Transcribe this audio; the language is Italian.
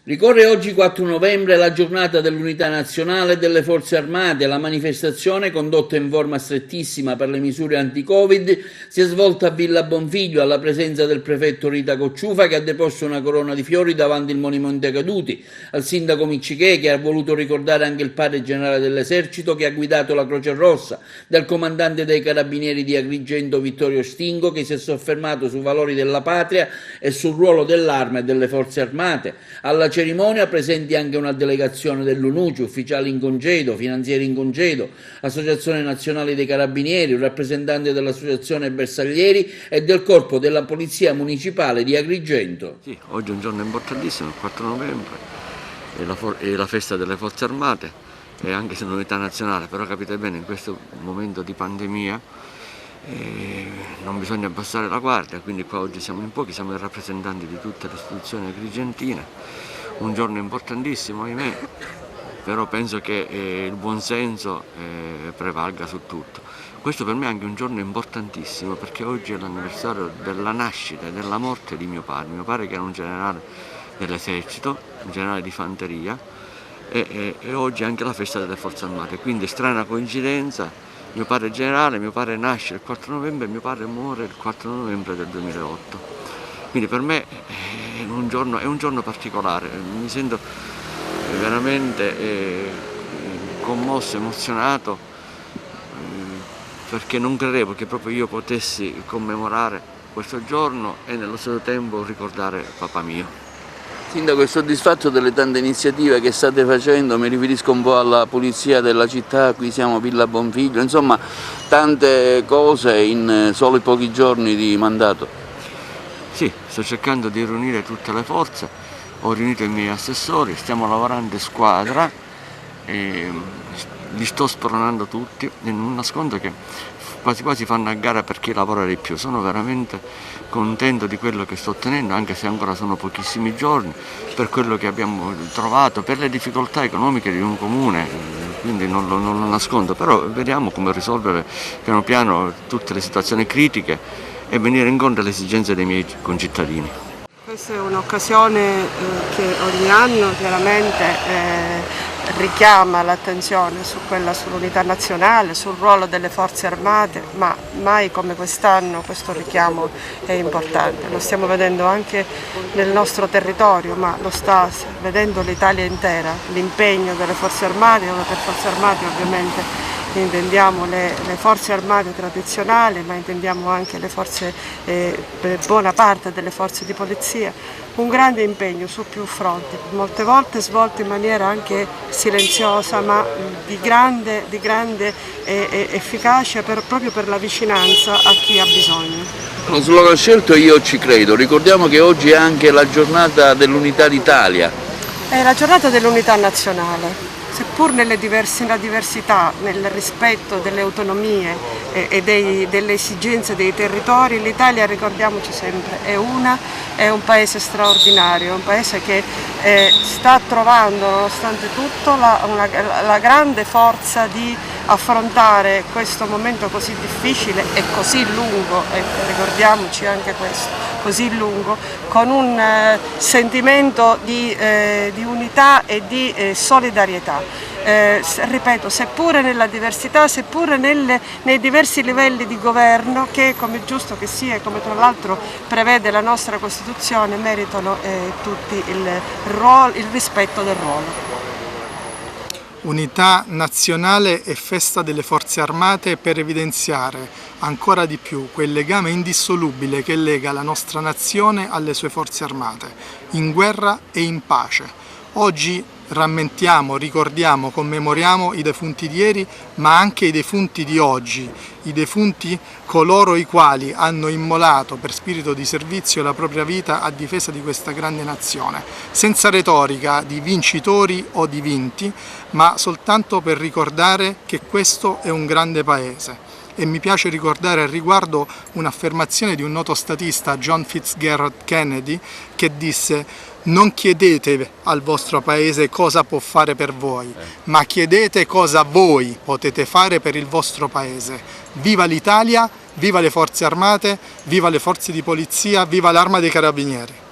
Ricorre oggi 4 novembre la giornata dell'Unità Nazionale e delle Forze Armate. La manifestazione, condotta in forma strettissima per le misure anti-Covid, si è svolta a Villa Bonfiglio alla presenza del prefetto Rita Cocciufa, che ha deposto una corona di fiori davanti il monumento ai caduti, al sindaco Miccichè, che ha voluto ricordare anche il padre generale dell'esercito che ha guidato la Croce Rossa, del comandante dei carabinieri di Agrigento Vittorio Stingo, che si è soffermato sui valori della patria e sul ruolo dell'arma e delle Forze Armate. Alla cerimonia presenti anche una delegazione dell'UNUCI, ufficiali in congedo, finanzieri in congedo, Associazione Nazionale dei Carabinieri, un rappresentante dell'Associazione Bersaglieri e del Corpo della Polizia Municipale di Agrigento. Sì, oggi è un giorno importantissimo, il 4 novembre, è la festa delle Forze Armate, e anche se l'unità nazionale, però capite bene in questo momento di pandemia non bisogna abbassare la guardia, quindi qua oggi siamo in pochi, siamo i rappresentanti di tutte le istituzioni agrigentine. Un giorno importantissimo, ahimè, però penso che il buonsenso prevalga su tutto. Questo per me è anche un giorno importantissimo, perché oggi è l'anniversario della nascita e della morte di mio padre che era un generale dell'esercito, un generale di fanteria, e oggi è anche la festa delle Forze Armate, quindi strana coincidenza, mio padre è generale, mio padre nasce il 4 novembre e mio padre muore il 4 novembre del 2008. Quindi per me è un giorno particolare, mi sento veramente commosso, emozionato, perché non credevo che proprio io potessi commemorare questo giorno e nello stesso tempo ricordare papà mio. Sindaco, è soddisfatto delle tante iniziative che state facendo? Mi riferisco un po' alla pulizia della città, qui siamo a Villa Bonfiglio, insomma tante cose in solo pochi giorni di mandato. Sì, sto cercando di riunire tutte le forze, ho riunito i miei assessori, stiamo lavorando in squadra, li sto spronando tutti e non nascondo che quasi quasi fanno a gara per chi lavora di più. Sono veramente contento di quello che sto ottenendo, anche se ancora sono pochissimi giorni, per quello che abbiamo trovato, per le difficoltà economiche di un comune, quindi non lo nascondo, però vediamo come risolvere piano piano tutte le situazioni critiche e venire incontro alle esigenze dei miei concittadini. Questa è un'occasione che ogni anno chiaramente richiama l'attenzione sull'unità nazionale, sul ruolo delle Forze Armate, ma mai come quest'anno questo richiamo è importante. Lo stiamo vedendo anche nel nostro territorio, ma lo sta vedendo l'Italia intera, l'impegno delle Forze Armate. Noi per Forze Armate ovviamente intendiamo le forze armate tradizionali, ma intendiamo anche le forze, buona parte delle forze di polizia, un grande impegno su più fronti, molte volte svolto in maniera anche silenziosa, ma di grande efficacia proprio per la vicinanza a chi ha bisogno. Lo slogan scelto Io ci credo, ricordiamo che oggi è anche la giornata dell'Unità d'Italia. È la giornata dell'unità nazionale. Seppur nella diversità, nel rispetto delle autonomie e delle esigenze dei territori, l'Italia, ricordiamoci sempre, è un paese straordinario, un paese che sta trovando, nonostante tutto, la grande forza di affrontare questo momento così difficile e così lungo, e ricordiamoci anche questo, così lungo, con un sentimento di unità e di solidarietà. Ripeto, seppure nella diversità, seppure nei diversi livelli di governo che, come è giusto che sia e come tra l'altro prevede la nostra Costituzione, meritano tutti il rispetto del ruolo. Unità nazionale e festa delle Forze Armate per evidenziare ancora di più quel legame indissolubile che lega la nostra nazione alle sue Forze Armate, in guerra e in pace. Oggi rammentiamo, ricordiamo, commemoriamo i defunti di ieri, ma anche i defunti di oggi, i defunti coloro i quali hanno immolato per spirito di servizio la propria vita a difesa di questa grande nazione, senza retorica di vincitori o di vinti, ma soltanto per ricordare che questo è un grande paese. E mi piace ricordare al riguardo un'affermazione di un noto statista, John Fitzgerald Kennedy, che disse: non chiedete al vostro paese cosa può fare per voi, ma chiedete cosa voi potete fare per il vostro paese. Viva l'Italia, viva le Forze Armate, viva le Forze di Polizia, viva l'Arma dei Carabinieri!